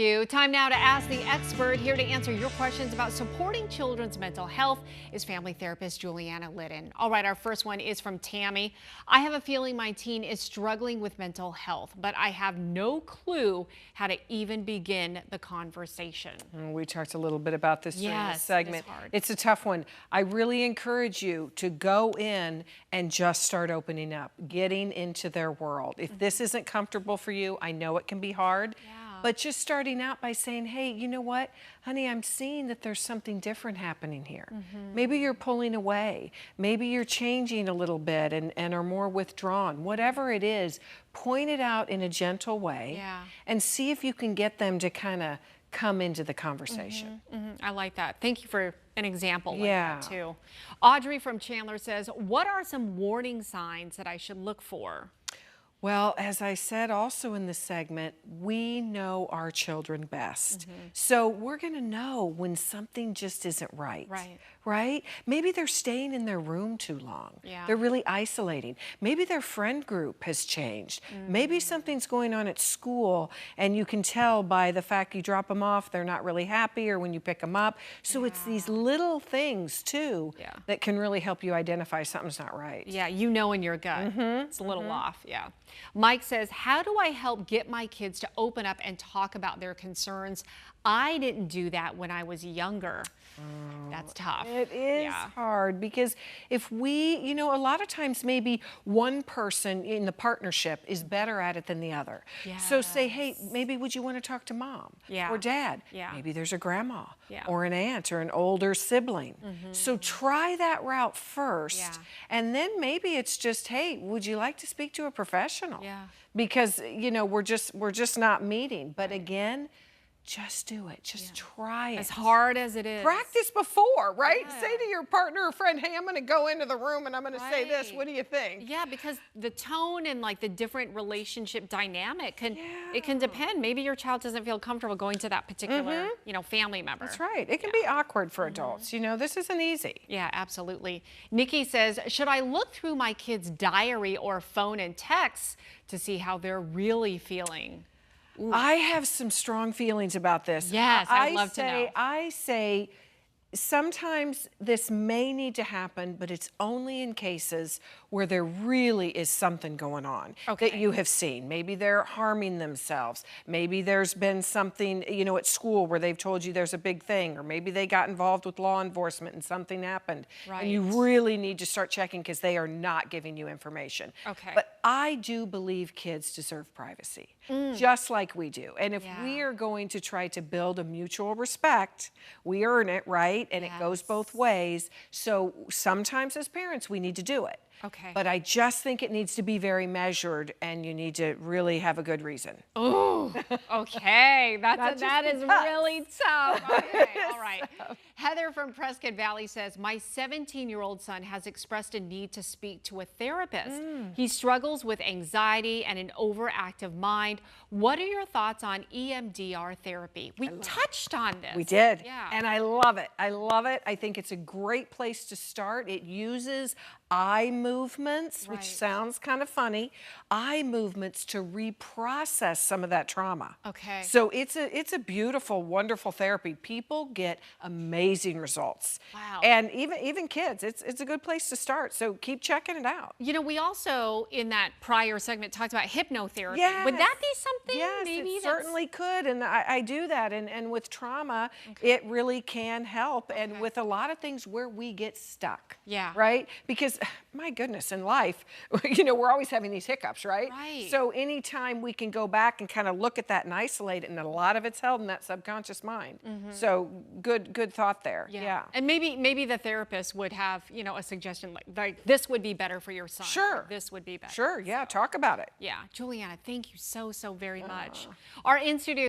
Time now to ask the expert. Here to answer your questions about supporting children's mental health is family therapist Julianna Lyddon. All right, our first one is from Tammy. I have a feeling my teen is struggling with mental health, but I have no clue how to even begin the conversation. We talked a little bit about this during the segment. It's a tough one. I really encourage you to go in and just start opening up, getting into their world. If this isn't comfortable for you, I know it can be hard. But just starting out by saying, hey, you know what, honey, I'm seeing that there's something different happening here. Maybe you're pulling away. Maybe you're changing a little bit and are more withdrawn. Whatever it is, point it out in a gentle way and see if you can get them to kind of come into the conversation. I like that. Thank you for an example like that too. Audrey from Chandler says, what are some warning signs that I should look for? Well, as I said also in the segment, we know our children best. So we're going to know when something just isn't right. Right? Maybe they're staying in their room too long. They're really isolating. Maybe their friend group has changed. Maybe something's going on at school and you can tell by the fact you drop them off, they're not really happy, or when you pick them up. So it's these little things too that can really help you identify something's not right. You know in your gut. It's a little off. Mike says, how do I help get my kids to open up and talk about their concerns? I didn't do that when I was younger. That's tough. It is hard because if we, you know, a lot of times maybe one person in the partnership is better at it than the other. So say, hey, maybe would you want to talk to mom or dad? Maybe there's a grandma or an aunt or an older sibling. So try that route first. And then maybe it's just, hey, would you like to speak to a professional? Because, you know, we're just not meeting. But again, just do it. Just try it. As hard as it is. Practice before, right? Say to your partner or friend, hey, I'm going to go into the room and I'm going to say this. What do you think? Because the tone and like the different relationship dynamic can it can depend. Maybe your child doesn't feel comfortable going to that particular, you know, family member. That's right. It can be awkward for adults. You know, this isn't easy. Absolutely. Nikki says, should I look through my kid's diary or phone and texts to see how they're really feeling? I have some strong feelings about this. I'd love to know. I say sometimes this may need to happen, but it's only in cases where there really is something going on that you have seen. Maybe they're harming themselves. Maybe there's been something, you know, at school where they've told you there's a big thing, or maybe they got involved with law enforcement and something happened. And you really need to start checking because they are not giving you information. But I do believe kids deserve privacy, just like we do. And if we are going to try to build a mutual respect, we earn it, right? And it goes both ways. So sometimes as parents, we need to do it. But I just think it needs to be very measured, and you need to really have a good reason. Oh, that is really tough. All right. Heather from Prescott Valley says, my 17-year-old son has expressed a need to speak to a therapist. He struggles with anxiety and an overactive mind. What are your thoughts on EMDR therapy? We touched on this. We did. And I love it. I love it. I think it's a great place to start. It uses eye movements, which sounds kind of funny, eye movements to reprocess some of that trauma. So it's a beautiful, wonderful therapy. People get amazing results. And even kids, it's a good place to start. So keep checking it out. You know, we also in that prior segment talked about hypnotherapy. Would that be something? Maybe it certainly could, and I do that. And with trauma, it really can help. And with a lot of things where we get stuck. Right? Because my goodness, in life, you know, we're always having these hiccups, right? So anytime we can go back and kind of look at that and isolate it, and a lot of it's held in that subconscious mind. So good thought there. And maybe the therapist would have, you know, a suggestion like this would be better for your son. This would be better. Talk about it. Julianna, thank you so very much. Our in-studio